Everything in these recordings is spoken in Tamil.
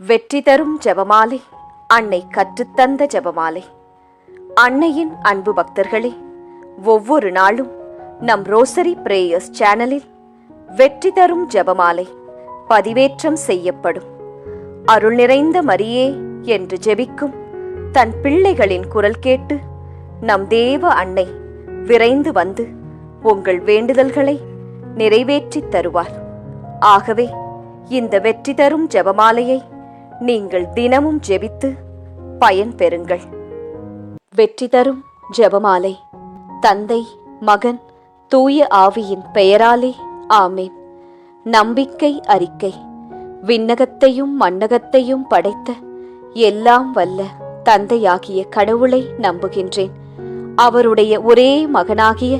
வெற்றி தரும் ஜெபமாலை, அன்னை கற்றுத்தந்த ஜெபமாலை. அன்னையின் அன்பு பக்தர்களே, ஒவ்வொரு நாளும் நம் ரோசரி பிரேயர்ஸ் சேனலில் வெற்றி தரும் ஜெபமாலை பதிவேற்றம் செய்யப்படும். அருள் நிறைந்த மரியே என்று ஜெபிக்கும் தன் பிள்ளைகளின் குரல் கேட்டு நம் தேவ அன்னை விரைந்து வந்து உங்கள் வேண்டுதல்களை நிறைவேற்றித் தருவார். ஆகவே இந்த வெற்றி தரும் ஜெபமாலையை நீங்கள் தினமும் ஜெபித்து பயன் பெறுங்கள். வெற்றி தரும் ஜெபமாலை. தந்தை, மகன், தூய ஆவியின் பெயராலே ஆமேன். நம்பிக்கை அறிக்கை. விண்ணகத்தையும் மண்ணகத்தையும் படைத்த எல்லாம் வல்ல தந்தையாகிய கடவுளை நம்புகின்றேன். அவருடைய ஒரே மகனாகிய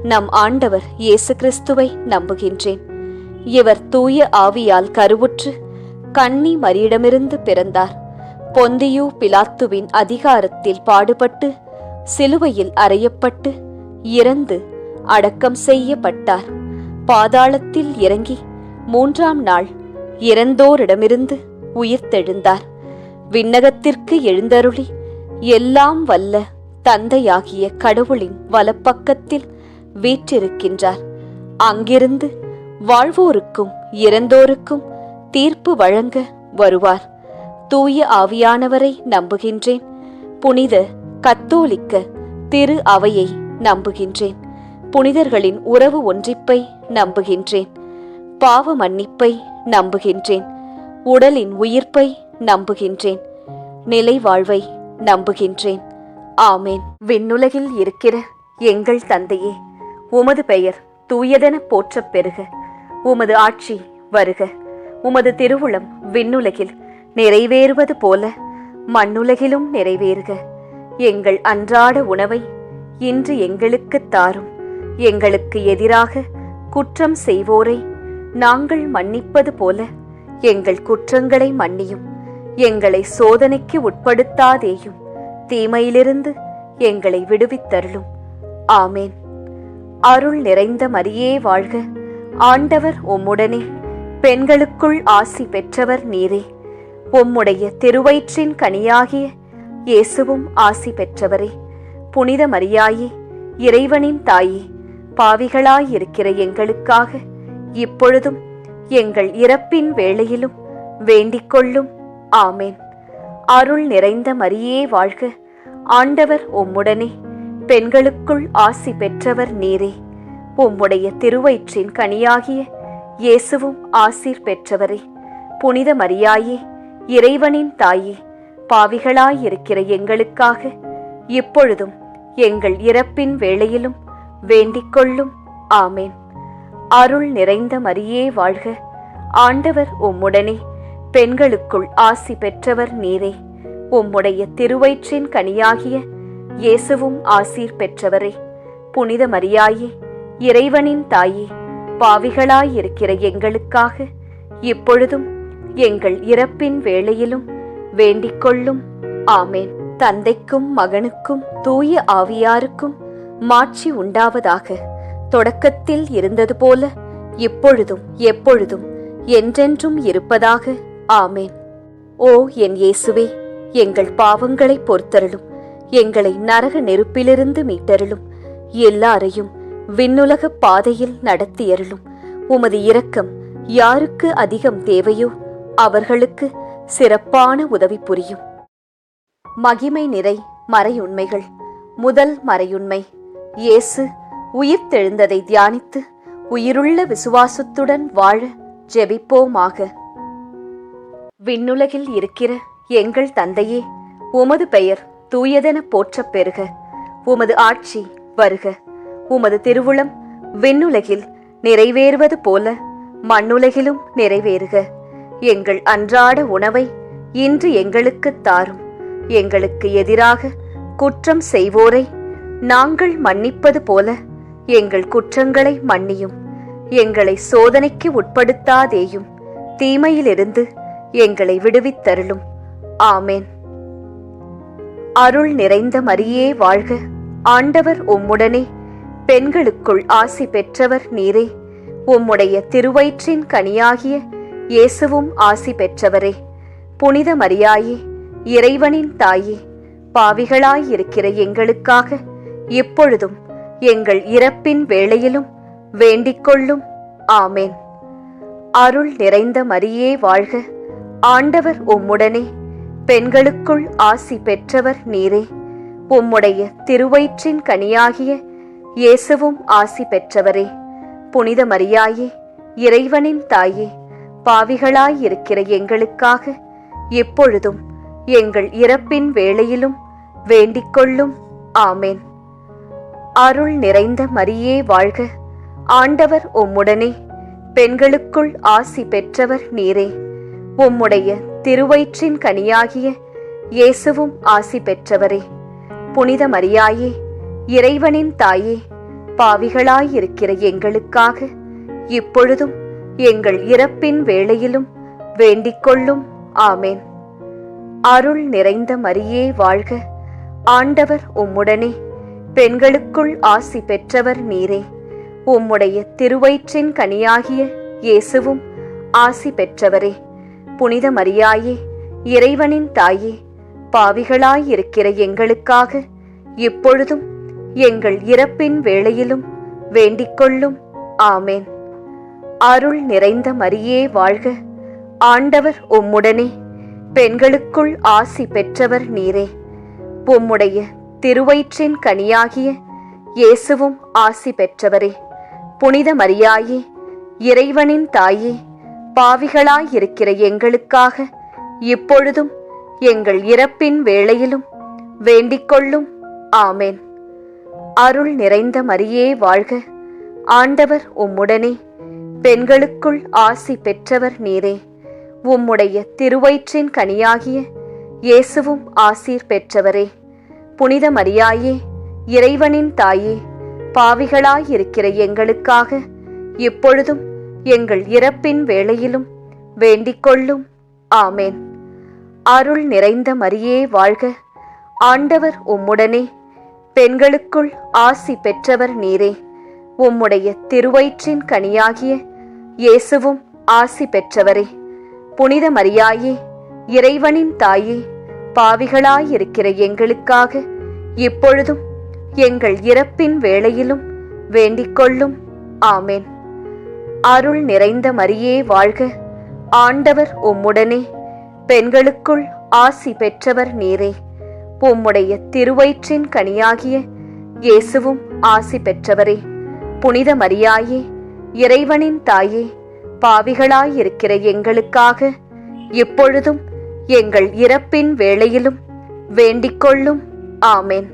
நம் ஆண்டவர் இயேசு கிறிஸ்துவை நம்புகின்றேன். இவர் தூய ஆவியால் கருவுற்று கன்னி மரியிடமிருந்து பிறந்தார். பொந்தியு பிலாத்துவின் அதிகாரத்தில் பாடுபட்டு சிலுவையில் அறையப்பட்டு இறந்து அடக்கம் செய்யப்பட்டார். பாதாளத்தில் இறங்கி 3ஆம் நாள் இறந்தோரிடமிருந்து உயிர்த்தெழுந்தார். விண்ணகத்திற்கு எழுந்தருளி எல்லாம் வல்ல தந்தையாகிய கடவுளின் வலப்பக்கத்தில் வீற்றிருக்கின்றார். அங்கிருந்து வாழ்வோருக்கும் இறந்தோருக்கும் தீர்ப்பு வழங்க வருவார். தூய ஆவியானவரை நம்புகின்றேன். புனித கத்தோலிக்க திரு அவையை நம்புகின்றேன். புனிதர்களின் உறவு ஒன்றிப்பை நம்புகின்றேன். பாவ மன்னிப்பை நம்புகின்றேன். உடலின் உயிர்ப்பை நம்புகின்றேன். நிலை வாழ்வை நம்புகின்றேன். ஆமேன். விண்ணுலகில் இருக்கிற எங்கள் தந்தையே, உமது பெயர் தூயதென போற்றப் பெறுக. உமது ஆட்சி வருக. உமது திருவுளம் விண்ணுலகில் நிறைவேறுவது போல மண்ணுலகிலும் நிறைவேறுக. எங்கள் அன்றாட உணவை இன்று எங்களுக்குத் தாரும். எங்களுக்கு எதிராக குற்றம் செய்வோரை நாங்கள் மன்னிப்பது போல எங்கள் குற்றங்களை மன்னியும். எங்களை சோதனைக்கு உட்படுத்தாதேயும், தீமையிலிருந்து எங்களை விடுவித்தருளும். ஆமேன். அருள் நிறைந்த மரியே வாழ்க. ஆண்டவர் உம்முடனே. பெண்களுக்குள் ஆசி பெற்றவர் நீரே. உம்முடைய திருவயிற்றின் கனியாகிய இயேசுவும் ஆசி பெற்றவரே. புனித மரியாயே, இறைவனின் தாயே, பாவிகளாயிருக்கிற எங்களுக்காக இப்பொழுதும் எங்கள் இறப்பின் வேளையிலும் வேண்டிக் கொள்ளும். ஆமேன். அருள் நிறைந்த மரியே வாழ்க. ஆண்டவர் உம்முடனே. பெண்களுக்குள் ஆசி பெற்றவர் நீரே. உம்முடைய திருவயிற்றின் கனியாகிய இயேசுவும் ஆசீர் பெற்றவரே. புனித மரியாயே, இறைவனின் தாயே, பாவிகளாயிருக்கிற எங்களுக்காக இப்பொழுதும் எங்கள் இறப்பின் வேளையிலும் வேண்டிக் கொள்ளும். ஆமேன். அருள் நிறைந்த மரியே வாழ்க. ஆண்டவர் உம்முடனே. பெண்களுக்குள் ஆசி பெற்றவர் நீரே. உம்முடைய திருவயிற்றின் கனியாகிய இயேசுவும் ஆசீர் பெற்றவரே. புனித மரியாயே, இறைவனின் தாயே, பாவிகளாயிருக்கிற எங்களுக்காக இப்பொழுதும் எங்கள் இறப்பின் வேளையிலும் வேண்டிக் கொள்ளும். ஆமேன். தந்தைக்கும் மகனுக்கும் தூய ஆவியாருக்கும் மாட்சி உண்டாவதாக. தொடக்கத்தில் இருந்தது போல இப்பொழுதும் எப்பொழுதும் என்றென்றும் இருப்பதாக. ஆமேன். ஓ என் இயேசுவே, எங்கள் பாவங்களை பொறுத்தருளும். எங்களை நரக நெருப்பிலிருந்து மீட்டருளும். எல்லாரையும் விண்ணுலக பாதையில் நடத்தியருளும். உமது இரக்கம் யாருக்கு அதிகம் தேவையோ அவர்களுக்கு சிறப்பான உதவி புரியும். மகிமை நிறை மறையுண்மைகள். முதல் மறையுண்மை, இயேசு உயிர்த்தெழுந்ததை தியானித்து உயிருள்ள விசுவாசத்துடன் வாழ ஜெபிப்போமாக. விண்ணுலகில் இருக்கிற எங்கள் தந்தையே, உமது பெயர் தூயதென போற்றப் பெறுக. உமது ஆட்சி வருக. உமது திருவுளம் விண்ணுலகில் நிறைவேறுவது போல மண்ணுலகிலும் நிறைவேறுக. எங்கள் அன்றாட உணவை இன்று எங்களுக்குத் தாரும். எங்களுக்கு எதிராக குற்றம் செய்வோரை நாங்கள் மன்னிப்பது போல எங்கள் குற்றங்களை மன்னியும். எங்களை சோதனைக்கு உட்படுத்தாதேயும், தீமையிலிருந்து எங்களை விடுவித்தருளும். ஆமேன். அருள் நிறைந்த மரியே வாழ்க. ஆண்டவர் உம்முடனே. பெண்களுக்குள் ஆசி பெற்றவர் நீரே. உம்முடைய திருவயிற்றின் கனியாகிய இயேசுவும் ஆசி பெற்றவரே. புனித மரியாயே, இறைவனின் தாயே, பாவிகளாயிருக்கிற எங்களுக்காக இப்பொழுதும் எங்கள் இறப்பின் வேளையிலும் வேண்டிக்கொள்ளும். ஆமேன். அருள் நிறைந்த மரியே வாழ்க, ஆண்டவர் உம்முடனே, பெண்களுக்குள் ஆசி பெற்றவர் நீரே. உம்முடைய திருவயிற்றின் கனியாகிய இயேசுவும் ஆசி பெற்றவரே. புனித மரியாயே, இறைவனின் தாயே, பாவிகளாயிருக்கிற எங்களுக்காக இப்பொழுதும் எங்கள் இறப்பின் வேளையிலும் வேண்டிக்கொள்ளும். ஆமேன். அருள் நிறைந்த மரியே வாழ்க, ஆண்டவர் உம்முடனே, பெண்களுக்குள் ஆசி பெற்றவர் நீரே. உம்முடைய திருவயிற்றின் கனியாகிய இயேசுவும் ஆசி பெற்றவரே. புனித மரியாயே, இறைவனின் தாயே, பாவிகளாயிருக்கிற எங்களுக்காக இப்பொழுதும் எங்கள் இறப்பின் வேளையிலும் வேண்டிக்கொள்ளும். ஆமேன். அருள் நிறைந்த மரியே வாழ்க, ஆண்டவர் உம்முடனே, பெண்களுக்குள் ஆசி பெற்றவர் நீரே. உம்முடைய திருவயிற்றின் கனியாகிய இயேசுவும் ஆசி பெற்றவரே. புனித மரியாயே, இறைவனின் தாயே, பாவிகளாயிருக்கிற எங்களுக்காக இப்பொழுதும் எங்கள் இறப்பின் வேளையிலும் வேண்டிக்கொள்ளும். ஆமேன். அருள் நிறைந்த மரியே வாழ்க, ஆண்டவர் உம்முடனே, பெண்களுக்குள் ஆசி பெற்றவர் நீரே. உம்முடைய திருவயிற்றின் கனியாகிய இயேசுவும் ஆசி பெற்றவரே. புனித மரியாயே, இறைவனின் தாயே, பாவிகளாயிருக்கிற எங்களுக்காக இப்பொழுதும் எங்கள் இறப்பின் வேளையிலும் வேண்டிக்கொள்ளும். ஆமேன். அருள் நிறைந்த மரியே வாழ்க, ஆண்டவர் உம்முடனே, பெண்களுக்குள் ஆசி பெற்றவர் நீரே. உம்முடைய திருவயிற்றின் கனியாகிய இயேசுவும் ஆசீர் பெற்றவரே. புனித மரியாயே, இறைவனின் தாயே, பாவிகளாயிருக்கிற எங்களுக்காக இப்பொழுதும் எங்கள் இறப்பின் வேளையிலும் வேண்டிக்கொள்ளும். ஆமேன். அருள் நிறைந்த மரியே வாழ்க, ஆண்டவர் உம்முடனே, பெண்களுக்குள் ஆசி பெற்றவர் நீரே. உம்முடைய திருவயிற்றின் கனியாகிய இயேசுவும் ஆசி பெற்றவரே. புனித மரியாயே, இறைவனின் தாயே, பாவிகளாயிருக்கிற எங்களுக்காக இப்பொழுதும் எங்கள் இறப்பின் வேளையிலும் வேண்டிக்கொள்ளும். ஆமேன். அருள் நிறைந்த மரியே வாழ்க, ஆண்டவர் உம்முடனே, பெண்களுக்குள் ஆசி பெற்றவர் நீரே. உம்முடைய திருவயிற்றின் கனியாகிய இயேசுவும் ஆசி பெற்றவரே. புனித மரியாயே, இறைவனின் தாயே, பாவிகளாயிருக்கிற எங்களுக்காக இப்பொழுதும் எங்கள் இறப்பின் வேளையிலும் வேண்டிக்கொள்ளும். ஆமேன்.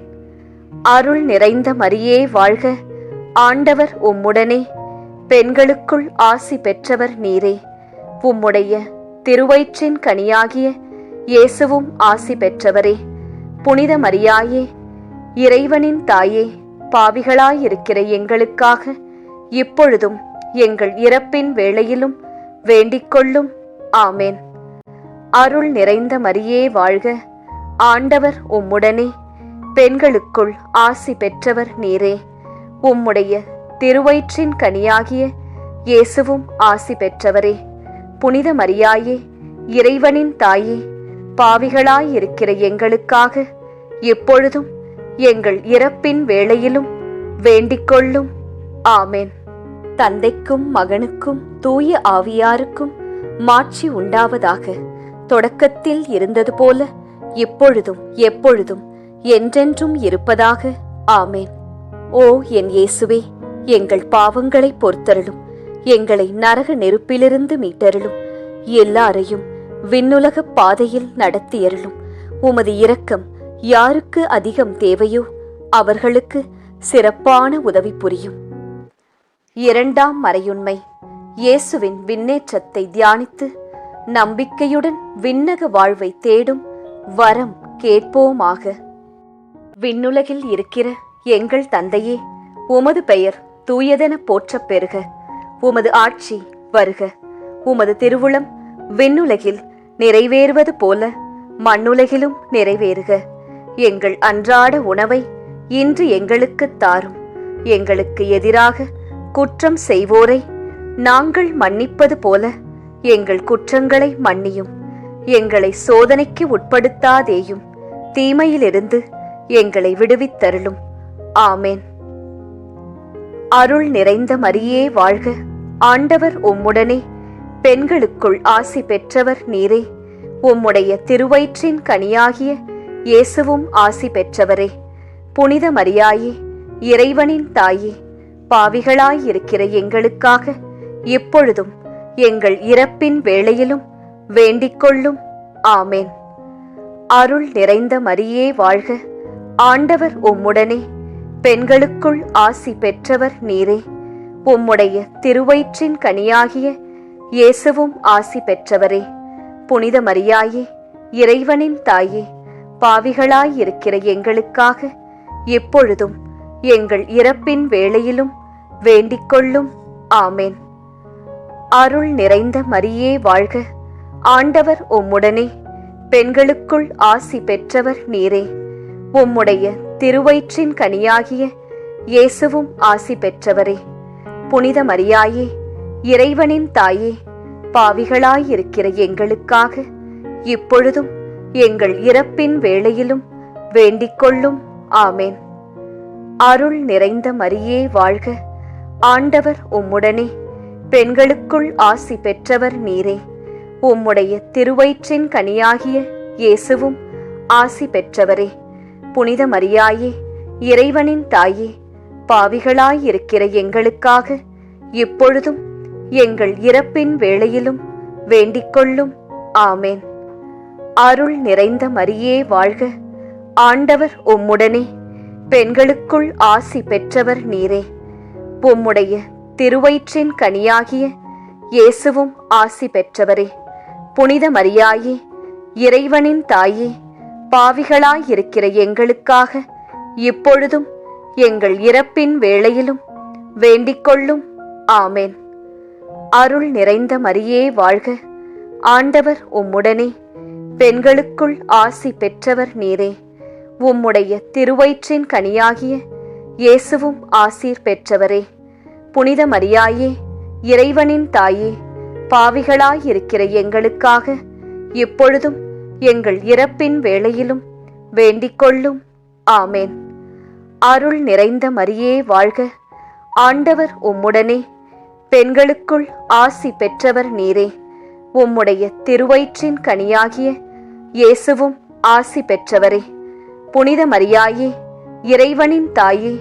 அருள் நிறைந்த மரியே வாழ்க, ஆண்டவர் உம்முடனே, பெண்களுக்குள் ஆசி பெற்றவர் நீரே. உம்முடைய திருவயிற்றின் கனியாகிய இயேசுவும் ஆசி பெற்றவரே. புனித மரியாயே, இறைவனின் தாயே, பாவிகளாயிருக்கிற எங்களுக்காக இப்பொழுதும் எங்கள் இறப்பின் வேளையிலும் வேண்டிக்கொள்ளும். ஆமேன். அருள் நிறைந்த மரியே வாழ்க, ஆண்டவர் உம்முடனே, பெண்களுக்குள் ஆசி பெற்றவர் நீரே. உம்முடைய திருவயிற்றின் கனியாகிய இயேசுவும் ஆசி பெற்றவரே. புனித மரியாயே, இறைவனின் தாயே, பாவிகளாயிருக்கிற எங்களுக்காக இப்பொழுதும் எங்கள் இறப்பின் வேளையிலும் வேண்டிக்கொள்ளும். ஆமேன். தந்தைக்கும் மகனுக்கும் தூய ஆவியாருக்கும் மாட்சி உண்டாவதாக. தொடக்கத்தில் இருந்தது போல இப்பொழுதும் எப்பொழுதும் என்றென்றும் இருப்பதாக. ஆமேன். ஓ என் இயேசுவே, எங்கள் பாவங்களை பொறுத்தருளும், எங்களை நரக நெருப்பிலிருந்து மீட்டருளும், எல்லாரையும் விண்ணுலக பாதையில் நடத்தியருளும். உமது இரக்கம் யாருக்கு அதிகம் தேவையோ அவர்களுக்கு சிறப்பான உதவி புரியும். இரண்டாம் மறையுண்மை. இயேசுவின் விண்ணேற்றத்தை தியானித்து நம்பிக்கையுடன் விண்ணக வாழ்வை தேடும் வரம் கேட்போமாக. விண்ணுலகில் இருக்கிற எங்கள் தந்தையே, உமது பெயர் தூயதென போற்றப் பெறுக. உமது ஆட்சி வருக. உமது திருவுளம் விண்ணுலகில் நிறைவேறுவது போல மண்ணுலகிலும் நிறைவேறுக. எங்கள் அன்றாட உணவை இன்று எங்களுக்குத் தாரும். எங்களுக்கு எதிராக குற்றம் செய்வோரை நாங்கள் மன்னிப்பது போல எங்கள் குற்றங்களை மன்னியும். எங்களை சோதனைக்கு உட்படுத்தாதேயும், தீமையிலிருந்து எங்களை விடுவித்தருளும். ஆமேன். அருள் நிறைந்த மரியே வாழ்க, ஆண்டவர் உம்முடனே, பெண்களுக்குள் ஆசி பெற்றவர் நீரே. உம்முடைய திருவயிற்றின் கனியாகிய இயேசுவும் ஆசி பெற்றவரே. புனித மரியாயே, இறைவனின் தாயே, பாவிகளாயிருக்கிற எங்களுக்காக இப்பொழுதும் எங்கள் இறப்பின் வேளையிலும் வேண்டிக்கொள்ளும். ஆமேன். அருள் நிறைந்த மரியே வாழ்க, ஆண்டவர் உம்முடனே, பெண்களுக்குள் ஆசி பெற்றவர் நீரே. உம்முடைய திருவயிற்றின் கனியாகிய இயேசுவும் ஆசி பெற்றவரே. புனித மரியாயே, இறைவனின் தாயே, பாவிகளாயிருக்கிற எங்களுக்காக இப்பொழுதும் எங்கள் இறப்பின் வேளையிலும் வேண்டிக்கொள்ளும். ஆமேன். அருள் நிறைந்த மரியே வாழ்க, ஆண்டவர் உம்முடனே, பெண்களுக்குள் ஆசி பெற்றவர் நீரே. உம்முடைய திருவயிற்றின் கனியாகிய இயேசுவும் ஆசி பெற்றவரே. புனித மரியாயே, இறைவனின் தாயே, பாவிகளாயிருக்கிற எங்களுக்காக இப்பொழுதும் எங்கள் இறப்பின் வேளையிலும் வேண்டிக்கொள்ளும். ஆமேன். அருள் நிறைந்த மரியே வாழ்க, ஆண்டவர் உம்முடனே, பெண்களுக்குள் ஆசி பெற்றவர் நீரே. உம்முடைய திருவயிற்றின் கனியாகிய இயேசுவும் ஆசி பெற்றவரே. புனித மரியாயே, இறைவனின் தாயே, பாவிகளாயிருக்கிற எங்களுக்காக இப்பொழுதும் எங்கள் இறப்பின் வேளையிலும் வேண்டிக்கொள்ளும். ஆமேன். அருள் நிறைந்த மரியே வாழ்க, ஆண்டவர் உம்முடனே, பெண்களுக்குள் ஆசி பெற்றவர் நீரே. உம்முடைய திருவயிற்றின் கனியாகிய இயேசுவும் ஆசி பெற்றவரே. புனித மரியாயே, இறைவனின் தாயே, பாவிகளாயிருக்கிற எங்களுக்காக இப்பொழுதும் எங்கள் இறப்பின் வேளையிலும் வேண்டிக்கொள்ளும். ஆமேன். அருள் நிறைந்த மரியே வாழ்க, ஆண்டவர் உம்முடனே, பெண்களுக்குள் ஆசி பெற்றவர் நீரே. உம்முடைய திருவயிற்றின் கனியாகிய இயேசுவும் ஆசீர் பெற்றவரே. புனித மரியாயே, இறைவனின் தாயே, பாவிகளாயிருக்கிற எங்களுக்காக இப்பொழுதும் எங்கள் இறப்பின் வேளையிலும் வேண்டிக்கொள்ளும். ஆமேன். அருள் நிறைந்த மரியே வாழ்க, ஆண்டவர் உம்முடனே, பெண்களுக்குள் ஆசி பெற்றவர் நீரே. உம்முடைய திருவயிற்றின் கனியாகிய இயேசுவும் ஆசி பெற்றவரே. புனித மரியாயே, இறைவனின் தாயே,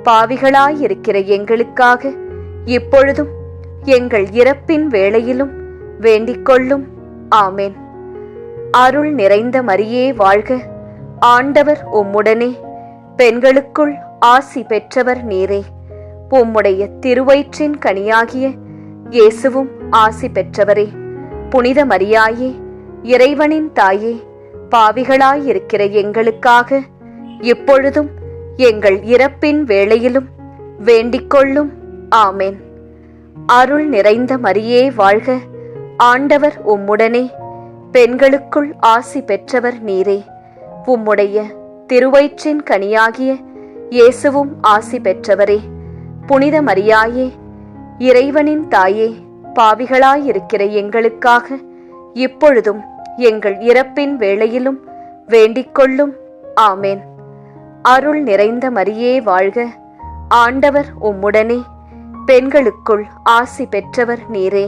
பாவிகளாயிருக்கிற எங்களுக்காக இப்பொழுதும் எங்கள் இறப்பின் வேளையிலும் வேண்டிக்கொள்ளும். ஆமேன். அருள் நிறைந்த மரியே வாழ்க, ஆண்டவர் உம்முடனே, பெண்களுக்குள் ஆசி பெற்றவர் நீரே. உம்முடைய திருவயிற்றின் கனியாகிய இயேசுவும் ஆசி பெற்றவரே. புனித மரியாயே, இறைவனின் தாயே, பாவிகளாயிருக்கிற எங்களுக்காக இப்பொழுதும் எங்கள் இறப்பின் வேளையிலும் வேண்டிக்கொள்ளும். ஆமேன். அருள் நிறைந்த மரியே வாழ்க, ஆண்டவர் உம்முடனே, பெண்களுக்குள் ஆசி பெற்றவர் நீரே. உம்முடைய திருவயிற்றின் கனியாகிய இயேசுவும் ஆசி பெற்றவரே. புனித மரியாயே, இறைவனின் தாயே, பாவிகளாயிருக்கிற எங்களுக்காக இப்பொழுதும் எங்கள் இறப்பின் வேளையிலும் வேண்டிக்கொள்ளும். ஆமேன். அருள் நிறைந்த மரியே வாழ்க, ஆண்டவர் உம்முடனே, பெண்களுக்குள் ஆசி பெற்றவர் நீரே.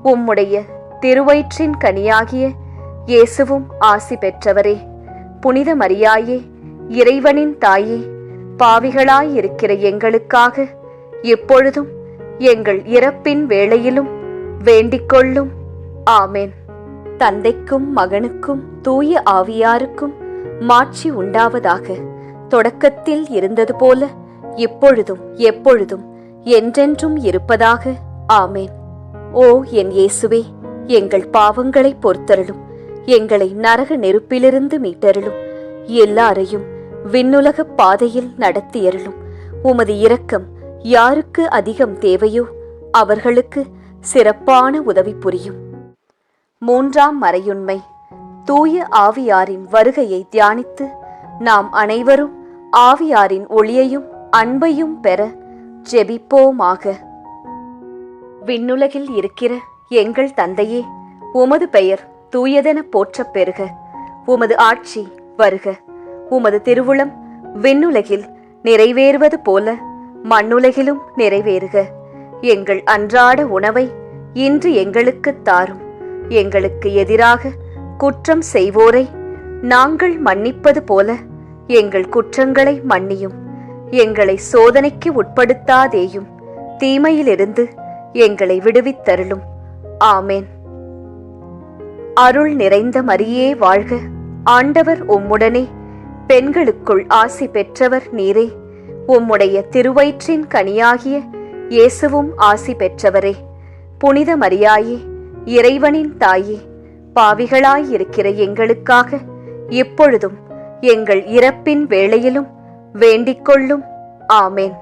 உம்முடைய திருவயிற்றின் கனியாகிய இயேசுவும் ஆசி பெற்றவரே. புனித மரியாயே, இறைவனின் தாயே, பாவிகளாயிருக்கிற எங்களுக்காக இப்பொழுதும் எங்கள் இறப்பின் வேளையிலும் வேண்டிக்கொள்ளும். ஆமேன். தந்தைக்கும் மகனுக்கும் தூய ஆவியாருக்கும் மாட்சி உண்டாவதாக. தொடக்கத்தில் இருந்தது போல இப்பொழுதும் எப்பொழுதும் என்றென்றும் இருப்பதாக. ஆமேன். ஓ என் இயேசுவே, எங்கள் பாவங்களை பொறுத்தருளும், எங்களை நரக நெருப்பிலிருந்து மீட்டருளும், எல்லாரையும் விண்ணுலக பாதையில் நடத்தியருளும். உமது இரக்கம் யாருக்கு அதிகம் தேவையோ அவர்களுக்கு சிறப்பான உதவி புரியும். மூன்றாம் மறையுண்மை. தூய ஆவியாரின் வருகையை தியானித்து நாம் அனைவரும் ஆவியாரின் ஒளியையும் அன்பையும் பெற ஜெபிப்போமாக. விண்ணுலகில் இருக்கிற எங்கள் தந்தையே, உமது பெயர் தூயதென போற்றப் பெறுக. உமது ஆட்சி வருக. உமது திருவுளம் விண்ணுலகில் நிறைவேறுவது போல மண்ணுலகிலும் நிறைவேறுக. எங்கள் அன்றாட உணவை இன்று எங்களுக்குத் தாரும். எங்களுக்கு எதிராக குற்றம் செய்வோரை நாங்கள் மன்னிப்பது போல எங்கள் குற்றங்களை மன்னியும். எங்களை சோதனைக்கு உட்படுத்தாதேயும், தீமையிலிருந்து எங்களை விடுவித்தருளும். ஆமேன். அருள் நிறைந்த மரியே வாழ்க. ஆண்டவர் உம்முடனே, பெண்களுக்குள் ஆசி பெற்றவர் நீரே. உம்முடைய திருவயிற்றின் கனியாகிய இயேசுவும் ஆசி பெற்றவரே. புனித மரியாயே, இறைவனின் தாயே, பாவிகளாயிருக்கிற எங்களுக்காக இப்பொழுதும் எங்கள் இறப்பின் வேளையிலும் வேண்டிக்கொள்ளும். ஆமேன்.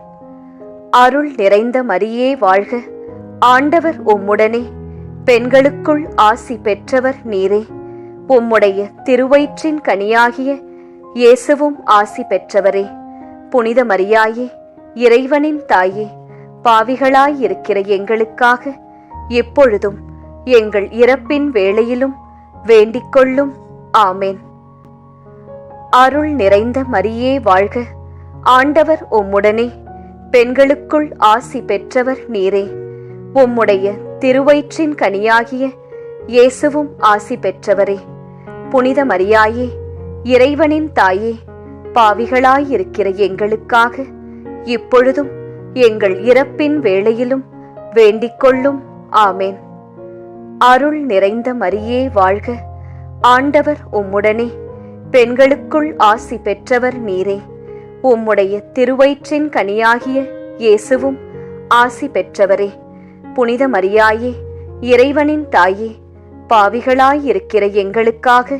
அருள் நிறைந்த மரியே வாழ்க. ஆண்டவர் உம்முடனே, பெண்களுக்குள் ஆசி பெற்றவர் நீரே. உம்முடைய திருவயிற்றின் கனியாகிய இயேசுவும் ஆசி பெற்றவரே. புனித மரியாயே, இறைவனின் தாயே, பாவிகளாயிருக்கிற எங்களுக்காக இப்பொழுதும் எங்கள் இறப்பின் வேளையிலும் வேண்டிக்கொள்ளும். ஆமேன். அருள் நிறைந்த மரியே வாழ்க. ஆண்டவர் உம்முடனே, பெண்களுக்குள் ஆசி பெற்றவர் நீரே. உம்முடைய திருவயிற்றின் கனியாகிய இயேசுவும் ஆசி பெற்றவரே. புனித மரியாயே, இறைவனின் தாயே, பாவிகளாயிருக்கிற எங்களுக்காக இப்பொழுதும் எங்கள் இறப்பின் வேளையிலும் வேண்டிக்கொள்ளும். ஆமேன். அருள் நிறைந்த மரியே வாழ்க. ஆண்டவர் உம்முடனே, பெண்களுக்குள் ஆசி பெற்றவர் நீரே. உம்முடைய திருவயிற்றின் கனியாகிய இயேசுவும் ஆசி பெற்றவரே. புனித மரியாயே, இறைவனின் தாயே, பாவிகளாயிருக்கிற எங்களுக்காக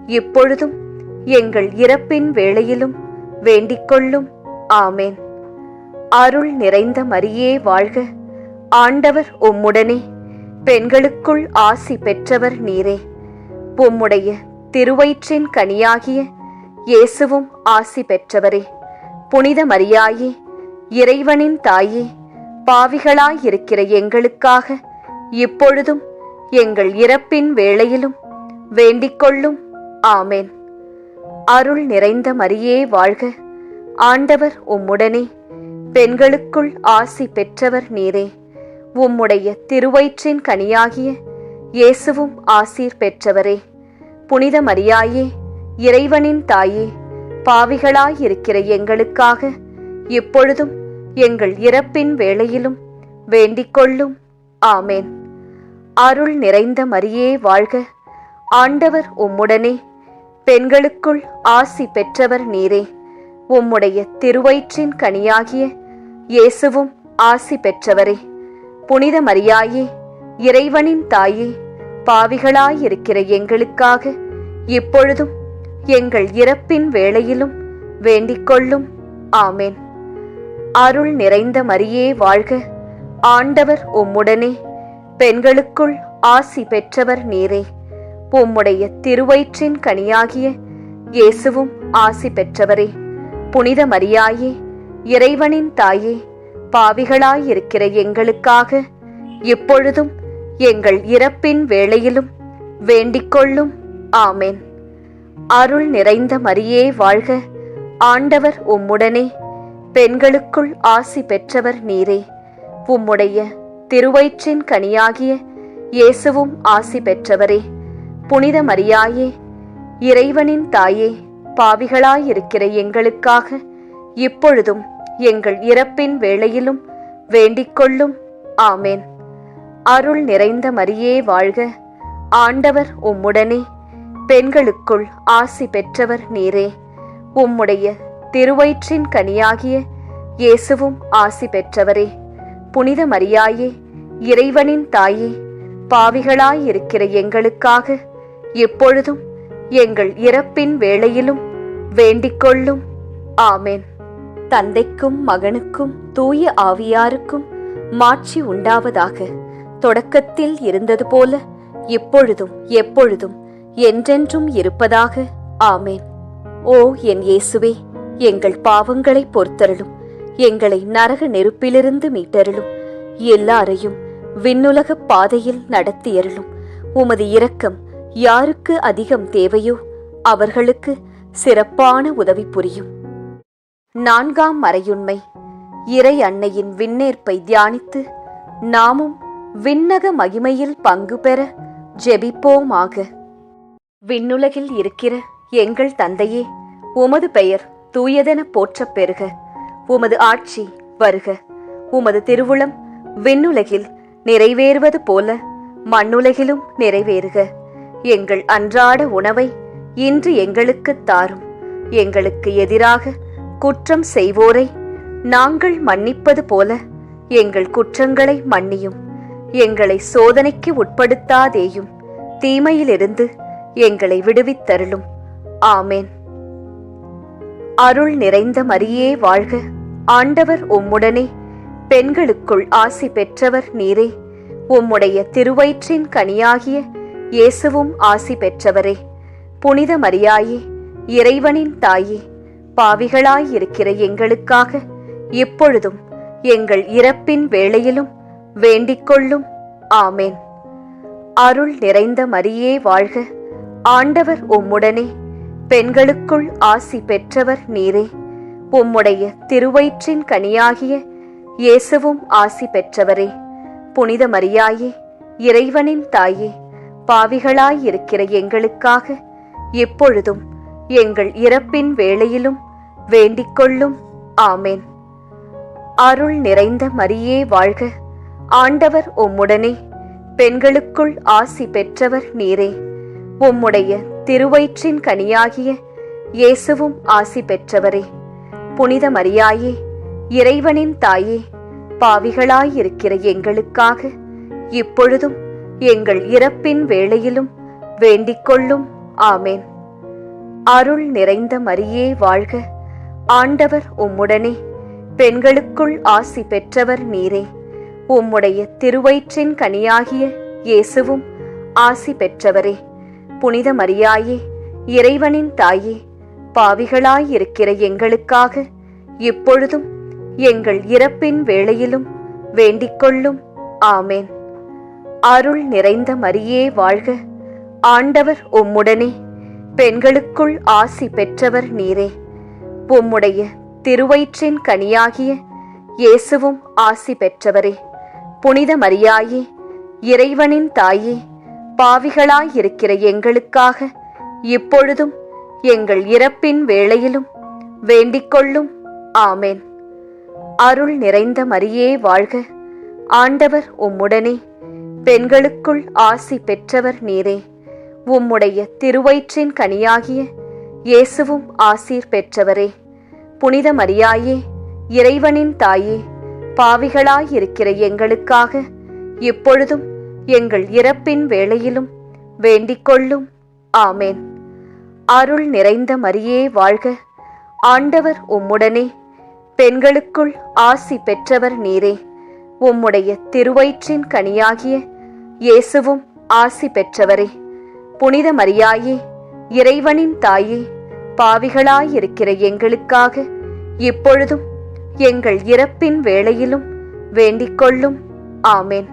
இப்பொழுதும் எங்கள் இறப்பின் வேளையிலும் வேண்டிக்கொள்ளும். ஆமேன். அருள் நிறைந்த மரியே வாழ்க. ஆண்டவர் உம்முடனே, பெண்களுக்குள் ஆசி பெற்றவர் நீரே. உம்முடைய திருவயிற்றின் கனியாகிய இயேசுவும் ஆசி பெற்றவரே. புனித மரியாயே, இறைவனின் தாயே, பாவிகளாயிருக்கிற எங்களுக்காக இப்பொழுதும் எங்கள் இறப்பின் வேளையிலும் வேண்டிக்கொள்ளும். ஆமேன். அருள் நிறைந்த மரியே வாழ்க. ஆண்டவர் உம்முடனே, பெண்களுக்குள் ஆசி பெற்றவர் நீரே. உம்முடைய திருவயிற்றின் கனியாகிய இயேசுவும் ஆசீர் பெற்றவரே. புனித மரியாயே, இறைவனின் தாயே, பாவிகளாயிருக்கிற எங்களுக்காக இப்பொழுதும் எங்கள் இறப்பின் வேளையிலும் வேண்டிக்கொள்ளும். ஆமேன். அருள் நிறைந்த மரியே வாழ்க. ஆண்டவர் உம்முடனே, பெண்களுக்குள் ஆசி பெற்றவர் நீரே. உம்முடைய திருவயிற்றின் கனியாகிய இயேசுவும் ஆசி பெற்றவரே. புனித மரியாயே, இறைவனின் தாயே, பாவிகளாயிருக்கிற எங்களுக்காக இப்பொழுதும் எங்கள் இறப்பின் வேளையிலும் வேண்டிக்கொள்ளும். ஆமேன். அருள் நிறைந்த மரியே வாழ்க. ஆண்டவர் உம்முடனே, பெண்களுக்குள் ஆசி பெற்றவர் நீரே. உம்முடைய திருவயிற்றின் கனியாகிய இயேசுவும் ஆசி பெற்றவரே. புனித மரியாயே, இறைவனின் தாயே, பாவிகளாயிருக்கிற எங்களுக்காக இப்பொழுதும் எங்கள் இறப்பின் வேளையிலும் வேண்டிக்கொள்ளும். ஆமேன். அருள் நிறைந்த மரியே வாழ்க. ஆண்டவர் உம்முடனே, பெண்களுக்குள் ஆசி பெற்றவர் நீரே. உம்முடைய திருவயிற்றின் கனியாகிய இயேசுவும் ஆசி பெற்றவரே. புனித மரியாயே, இறைவனின் தாயே, பாவிகளாயிருக்கிற எங்களுக்காக இப்பொழுதும் எங்கள் இறப்பின் வேளையிலும் வேண்டிக்கொள்ளும். ஆமேன். அருள் நிறைந்த மரியே வாழ்க. ஆண்டவர் உம்முடனே, பெண்களுக்குள் ஆசி பெற்றவர் நீரே. உம்முடைய திருவயிற்றின் கனியாகிய இயேசுவும் ஆசி பெற்றவரே. புனித மரியாயே, இறைவனின் தாயே, பாவிகளாயிருக்கிற எங்களுக்காக எப்பொழுதும் எங்கள் இறப்பின் வேளையிலும் வேண்டிக்கொள்ளும். ஆமேன். தந்தைக்கும் மகனுக்கும் தூய ஆவியாருக்கும் மாட்சி உண்டாவதாக. தொடக்கத்தில் இருந்தது போல இப்பொழுதும் எப்பொழுதும் என்றென்றும் இருப்பதாக. ஆமேன். ஓ என் இயேசுவே, எங்கள் பாவங்களை பொறுத்தருளும். எங்களை நரக நெருப்பிலிருந்து மீட்டருளும். எல்லாரையும் விண்ணுலக பாதையில் நடத்தியருளும். உமது இரக்கம் யாருக்கு அதிகம் தேவையோ அவர்களுக்கு சிறப்பான உதவி புரியும். 4ஆம் மறையுண்மை. இறை அன்னையின் விண்ணேற்பை தியானித்து நாமும் விண்ணக மகிமையில் பங்கு பெற ஜெபிப்போமாக. விண்ணுலகில் இருக்கிற எங்கள் தந்தையே, உமது பெயர் தூயதென போற்றப் பெறுக. உமது ஆட்சி வருக. உமது திருவுளம் விண்ணுலகில் நிறைவேறுவது போல மண்ணுலகிலும் நிறைவேறுக. எங்கள் அன்றாட உணவை இன்று எங்களுக்குத் தாரும். எங்களுக்கு எதிராக குற்றம் செய்வோரை நாங்கள் மன்னிப்பது போல எங்கள் குற்றங்களை மன்னியும். எங்களை சோதனைக்கு உட்படுத்தாதேயும், தீமையிலிருந்து எங்களை விடுவித்தருளும். ஆமேன். அருள் நிறைந்த மரியே வாழ்க. ஆண்டவர் உம்முடனே, பெண்களுக்குள் ஆசி பெற்றவர் நீரே. உம்முடைய திருவயிற்றின் கனியாகிய இயேசுவும் ஆசி பெற்றவரே. புனித மரியாயே, இறைவனின் தாயே, பாவிகளாயிருக்கிற எங்களுக்காக இப்பொழுதும் எங்கள் இறப்பின் வேளையிலும் வேண்டிக்கொள்ளும். ஆமேன். அருள் நிறைந்த மரியே வாழ்க. ஆண்டவர் உம்முடனே, பெண்களுக்குள் ஆசி பெற்றவர் நீரே. உம்முடைய திருவயிற்றின் கனியாகிய இயேசுவும் ஆசி பெற்றவரே. புனித மரியாயே, இறைவனின் தாயே, பாவிகளாயிருக்கிற எங்களுக்காக இப்பொழுதும் எங்கள் இறப்பின் வேளையிலும் வேண்டிக்கொள்ளும். ஆமேன். அருள் நிறைந்த மரியே வாழ்க. ஆண்டவர் உம்முடனே, பெண்களுக்குள் ஆசி பெற்றவர் நீரே. உம்முடைய திருவயிற்றின் கனியாகிய இயேசுவும் ஆசி பெற்றவரே. புனித மரியாயே, இறைவனின் தாயே, பாவிகளாயிருக்கிற எங்களுக்காக இப்பொழுதும் எங்கள் இறப்பின் வேளையிலும் வேண்டிக்கொள்ளும். ஆமேன். அருள் நிறைந்த மரியே வாழ்க. ஆண்டவர் உம்முடனே, பெண்களுக்குள் ஆசி பெற்றவர் நீரே. உம்முடைய திருவயிற்றின் கனியாகிய இயேசுவும் ஆசி பெற்றவரே. புனித மரியாயே, இறைவனின் தாயே, பாவிகளாயிருக்கிற எங்களுக்காக இப்பொழுதும் எங்கள் இறப்பின் வேளையிலும் வேண்டிக்கொள்ளும். ஆமேன். அருள் நிறைந்த மரியே வாழ்க. ஆண்டவர் உம்முடனே, பெண்களுக்குள் ஆசி பெற்றவர் நீரே. உம்முடைய திருவயிற்றின் கனியாகிய இயேசுவும் ஆசி பெற்றவரே. புனித மரியாயே, இறைவனின் தாயே, பாவிகளாயிருக்கிற எங்களுக்காக இப்பொழுதும் எங்கள் இறப்பின் வேளையிலும் வேண்டிக்கொள்ளும். ஆமேன். அருள் நிறைந்த மரியே வாழ்க. ஆண்டவர் உம்முடனே, பெண்களுக்குள் ஆசி பெற்றவர் நீரே. உம்முடைய திருவயிற்றின் கனியாகிய இயேசுவும் ஆசீர் பெற்றவரே. புனித மரியாயே, இறைவனின் தாயே, பாவிகளாயிருக்கிற எங்களுக்காக இப்பொழுதும் எங்கள் இறப்பின் வேளையிலும் வேண்டிக்கொள்ளும். ஆமேன். அருள் நிறைந்த மரியே வாழ்க. ஆண்டவர் உம்முடனே, பெண்களுக்குள் ஆசி பெற்றவர் நீரே. உம்முடைய திருவயிற்றின் கனியாகிய இயேசுவும் ஆசி பெற்றவரே. புனித மரியாயே, இறைவனின் தாயே, பாவிகளாயிருக்கிற எங்களுக்காக இப்பொழுதும் எங்கள் இறப்பின் வேளையிலும் வேண்டிக்கொள்ளும். ஆமேன்.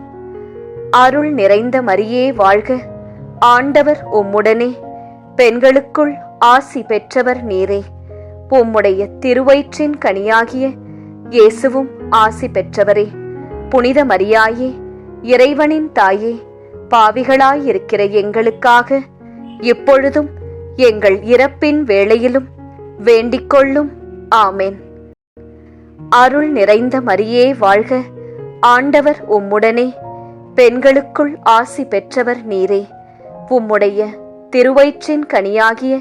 அருள் நிறைந்த மரியே வாழ்க. ஆண்டவர் உம்முடனே, பெண்களுக்குள் ஆசி பெற்றவர் நீரே. உம்முடைய திருவயிற்றின் கனியாகிய இயேசுவும் ஆசி பெற்றவரே. புனித மரியாயே, இறைவனின் தாயே, பாவிகளாயிருக்கிற எங்களுக்காக இப்பொழுதும் எங்கள் இறப்பின் வேளையிலும் வேண்டிக்கொள்ளும். ஆமேன். அருள் நிறைந்த மரியே வாழ்க. ஆண்டவர் உம்முடனே, பெண்களுக்குள் ஆசி பெற்றவர் நீரே. உம்முடைய திருவயிற்றின் கனியாகிய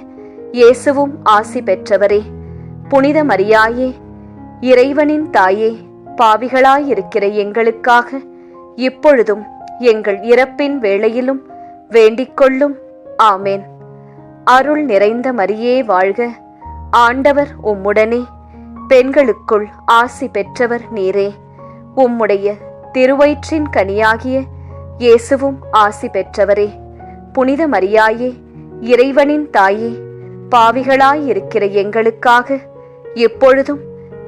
இயேசுவும் ஆசி பெற்றவரே. புனித மரியாயே, இறைவனின் தாயே, பாவிகளாயிருக்கிற எங்களுக்காக இப்பொழுதும் எங்கள் இறப்பின் வேளையிலும் வேண்டிக்கொள்ளும். ஆமேன். அருள் நிறைந்த மரியே வாழ்க. ஆண்டவர் உம்முடனே, பெண்களுக்குள் ஆசி பெற்றவர் நீரே. உம்முடைய திருவயிற்றின் கனியாகிய இயேசுவும் ஆசி பெற்றவரே. புனித மரியாயே, இறைவனின் தாயே, பாவிகளாயிருக்கிற எங்களுக்காக எப்பொழுதும்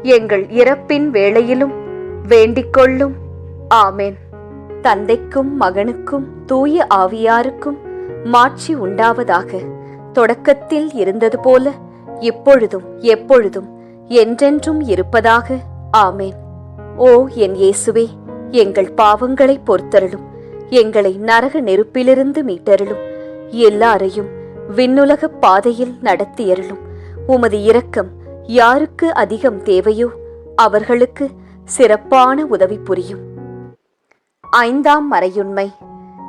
எங்கள் இறப்பின் வேளையிலும் வேண்டிக்கொள்ளும். ஆமேன். தந்தைக்கும் மகனுக்கும் தூய ஆவியாருக்கும் மாட்சி உண்டாவதாக. தொடக்கத்தில் இருந்தது போல இப்பொழுதும் எப்பொழுதும் என்றென்றும் இருப்பதாக. ஆமேன். ஓ என் இயேசுவே, எங்கள் பாவங்களை பொறுத்தருளும். எங்களை நரக நெருப்பிலிருந்து மீட்டருளும். எல்லாரையும் விண்ணுலக பாதையில் நடத்தியருளும். உமது இரக்கம் யாருக்கு அதிகம் தேவையோ அவர்களுக்கு சிறப்பான உதவி புரியும். 5ஆம் மறையுண்மை.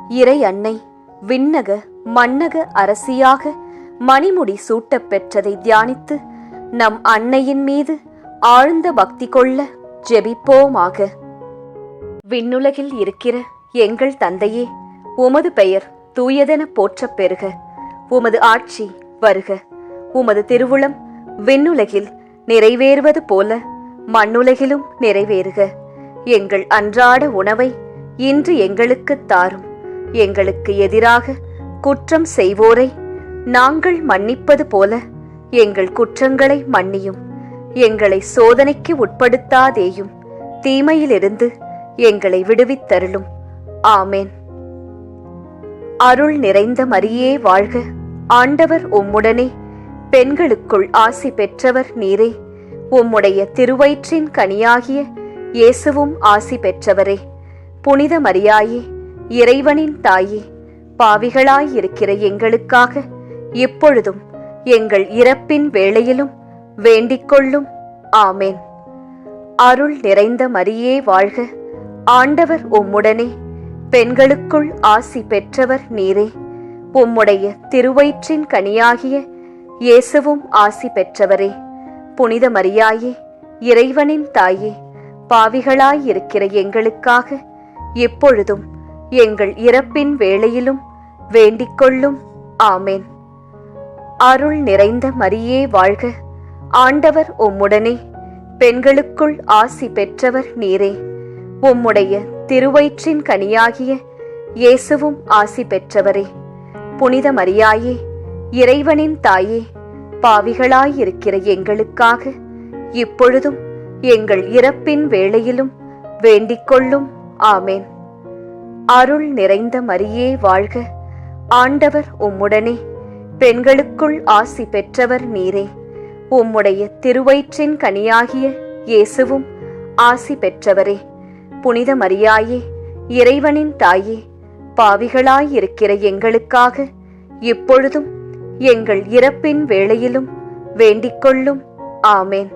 இறை அன்னை விண்ணக மன்னக அரசியாக மணிமுடி சூட்டப் பெற்றதை தியானித்து நம் அன்னையின் மீது ஆழ்ந்த பக்தி கொள்ள ஜெபிப்போமாக. விண்ணுலகில் இருக்கிற எங்கள் தந்தையே, உமது பெயர் தூயதென போற்றப் பெறுக. உமது ஆட்சி வருக. உமது திருவுளம் விண்ணுலகில் நிறைவேறுவது போல மண்ணுலகிலும் நிறைவேறுக. எங்கள் அன்றாட உணவை இன்று எங்களுக்கு தாரும். எங்களுக்கு எதிராக குற்றம் செய்வோரை நாங்கள் மன்னிப்பது போல எங்கள் குற்றங்களை மன்னியும். எங்களை சோதனைக்கு உட்படுத்தாதேயும், தீமையிலிருந்து எங்களை விடுவித்தருளும். ஆமேன். அருள் நிறைந்த மரியே வாழ்க. ஆண்டவர் உம்முடனே, பெண்களுக்குள் ஆசி பெற்றவர் நீரே. உம்முடைய திருவயிற்றின் கனியாகிய இயேசுவும் ஆசி பெற்றவரே. புனித மரியாயே, இறைவனின் தாயே, பாவிகளாயிருக்கிற எங்களுக்காக இப்பொழுதும் எங்கள் இறப்பின் வேளையிலும் வேண்டிக்கொள்ளும். ஆமேன். அருள் நிறைந்த மரியே வாழ்க. ஆண்டவர் உம்முடனே, பெண்களுக்குள் ஆசி பெற்றவர் நீரே. உம்முடைய திருவயிற்றின் கனியாகிய இயேசுவும் ஆசி பெற்றவரே. புனித மரியாயே, இறைவனின் தாயே, பாவிகளாயிருக்கிற எங்களுக்காக இப்பொழுதும் எங்கள் இறப்பின் வேளையிலும் வேண்டிக்கொள்ளும். ஆமேன். அருள் நிறைந்த மரியே வாழ்க. ஆண்டவர் உம்முடனே, பெண்களுக்குள் ஆசி பெற்றவர் நீரே. உம்முடைய திருவயிற்றின் கனியாகிய இயேசுவும் ஆசி பெற்றவரே. புனித மரியாயே, இறைவனின் தாயே, பாவிகளாயிருக்கிற எங்களுக்காக இப்பொழுதும் எங்கள் இறப்பின் வேளையிலும் வேண்டிக்கொள்ளும். ஆமேன். அருள் நிறைந்த மரியே வாழ்க. ஆண்டவர் உம்முடனே, பெண்களுக்குள் ஆசி பெற்றவர் நீரே. உம்முடைய திருவயிற்றின் கனியாகிய இயேசுவும் ஆசி பெற்றவரே. புனித மரியாயே, இறைவனின் தாயே, பாவிகளாயிருக்கிற எங்களுக்காக இப்பொழுதும் எங்கள் இறப்பின் வேளையிலும் வேண்டிக்கொள்ளும். ஆமேன்.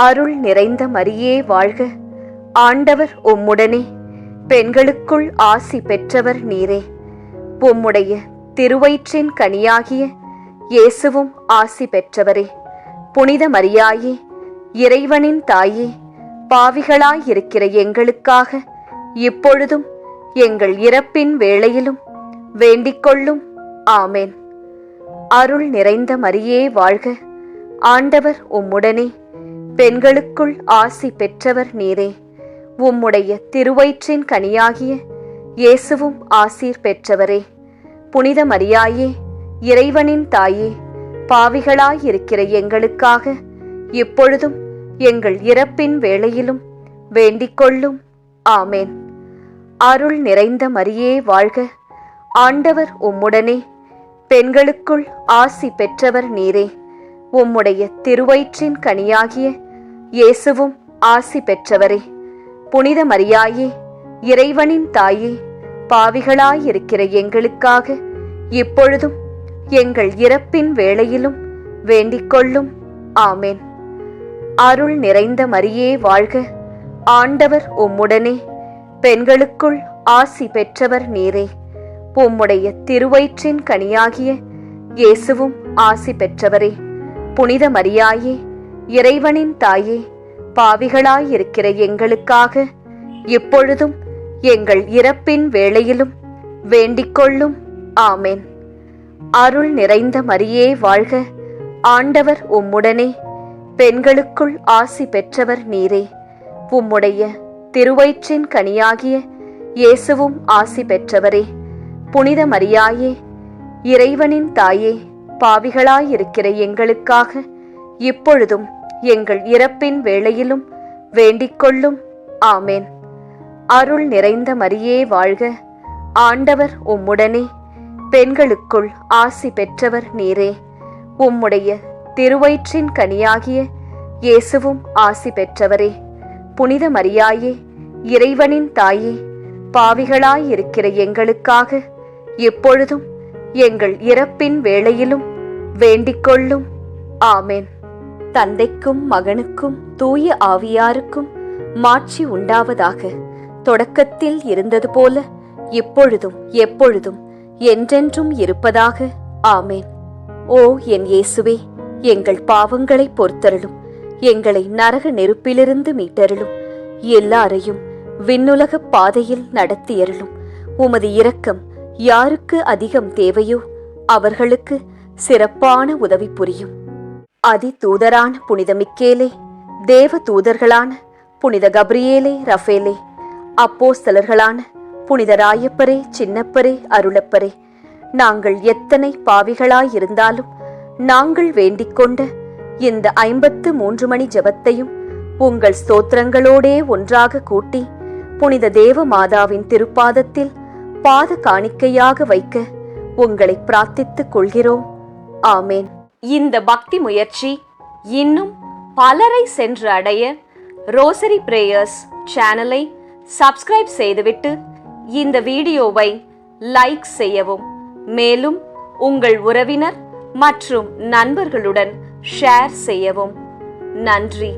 அருள் நிறைந்த மரியே வாழ்க. ஆண்டவர் உம்முடனே, பெண்களுக்குள் ஆசி பெற்றவர் நீரே. உம்முடைய திருவயிற்றின் கனியாகிய இயேசுவும் ஆசி பெற்றவரே. புனித மரியாயே, இறைவனின் தாயே, பாவிகளாயிருக்கிற எங்களுக்காக இப்பொழுதும் எங்கள் இறப்பின் வேளையிலும் வேண்டிக்கொள்ளும். ஆமேன். அருள் நிறைந்த மரியே வாழ்க. ஆண்டவர் உம்முடனே, பெண்களுக்குள் ஆசி பெற்றவர் நீரே. உம்முடைய திருவயிற்றின் கனியாகிய இயேசுவும் ஆசீர் பெற்றவரே. புனித மரியாயே, இறைவனின் தாயே, பாவிகளாயிருக்கிற எங்களுக்காக இப்பொழுதும் எங்கள் இறப்பின் வேளையிலும் வேண்டிக்கொள்ளும். ஆமேன். அருள் நிறைந்த மரியே வாழ்க. ஆண்டவர் உம்முடனே, பெண்களுக்குள் ஆசி பெற்றவர் நீரே. உம்முடைய திருவயிற்றின் கனியாகிய இயேசுவும் ஆசி பெற்றவரே. புனித மரியாயே, இறைவனின் தாயே, பாவிகளாயிருக்கிற எங்களுக்காக இப்பொழுதும் எங்கள் இறப்பின் வேளையிலும் வேண்டிக்கொள்ளும். ஆமேன். அருள் நிறைந்த மரியே வாழ்க. ஆண்டவர் உம்முடனே, பெண்களுக்குள் ஆசி பெற்றவர் நீரே. உம்முடைய திருவயிற்றின் கனியாகிய இயேசுவும் ஆசி பெற்றவரே. புனித மரியாயே, இறைவனின் தாயே, பாவிகளாயிருக்கிற எங்களுக்காக இப்பொழுதும் எங்கள் இறப்பின் வேளையிலும் வேண்டிக்கொள்ளும். ஆமேன். அருள் நிறைந்த மரியே வாழ்க. ஆண்டவர் உம்முடனே, பெண்களுக்குள் ஆசி பெற்றவர் நீரே. உம்முடைய திருவயிற்றின் கனியாகிய இயேசுவும் ஆசி பெற்றவரே. புனித மரியாயே, இறைவனின் தாயே, பாவிகளாயிருக்கிற எங்களுக்காக இப்பொழுதும் எங்கள் இறப்பின் வேளையிலும் வேண்டிக்கொள்ளும். ஆமேன். அருள் நிறைந்த மரியே வாழ்க. ஆண்டவர் உம்முடனே, பெண்களுக்குள் ஆசி பெற்றவர் நீரே. உம்முடைய திருவயிற்றின் கனியாகிய இயேசுவும் ஆசி பெற்றவரே. புனித மரியாயே, இறைவனின் தாயே, பாவிகளாயிருக்கிற எங்களுக்காக எப்பொழுதும் எங்கள் இறப்பின் வேளையிலும் வேண்டிக்கொள்ளும். ஆமென். தந்தைக்கும் மகனுக்கும் தூய ஆவியாருக்கும் மாட்சி உண்டாவதாக. தொடக்கத்தில் இருந்தது போல இப்பொழுதும் எப்பொழுதும் என்றென்றும் இருப்பதாக. ஆமென். ஓ என் இயேசுவே, எங்கள் பாவங்களை பொறுத்தருளும். எங்களை நரக நெருப்பிலிருந்து மீட்டருளும். எல்லாரையும் விண்ணுலக பாதையில் நடத்தியருளும். உமது இரக்கம் யாருக்கு அதிகம் தேவையோ அவர்களுக்கு சிறப்பான உதவி புரியும். அதி தூதரான புனித மிக்கேலே, தேவ தூதர்களான புனித கப்ரியேலே, ரஃபேலே, அப்போஸ்தலர்களான புனித ராயப்பரே, சின்னப்பரே, அருளப்பரே, நாங்கள் எத்தனை பாவிகளாயிருந்தாலும் நாங்கள் வேண்டிக்கொண்ட இந்த 53 மணி ஜெபத்தையும் உங்கள் ஸ்தோத்திரங்களோடே ஒன்றாக கூட்டி புனித தேவ மாதாவின் திருப்பாதத்தில் பாத காணிக்கையாக வைக்க உங்களை பிரார்த்தித்துக் கொள்கிறோம். ஆமேன். இந்த பக்தி முயற்சி இன்னும் பலரை சென்று அடைய ரோசரி பிரேயர்ஸ் சேனலை சப்ஸ்கிரைப் செய்துவிட்டு இந்த வீடியோவை லைக் செய்யவும். மேலும் உங்கள் உறவினர் மற்றும் நண்பர்களுடன் ஷேர் செய்யவும். நன்றி.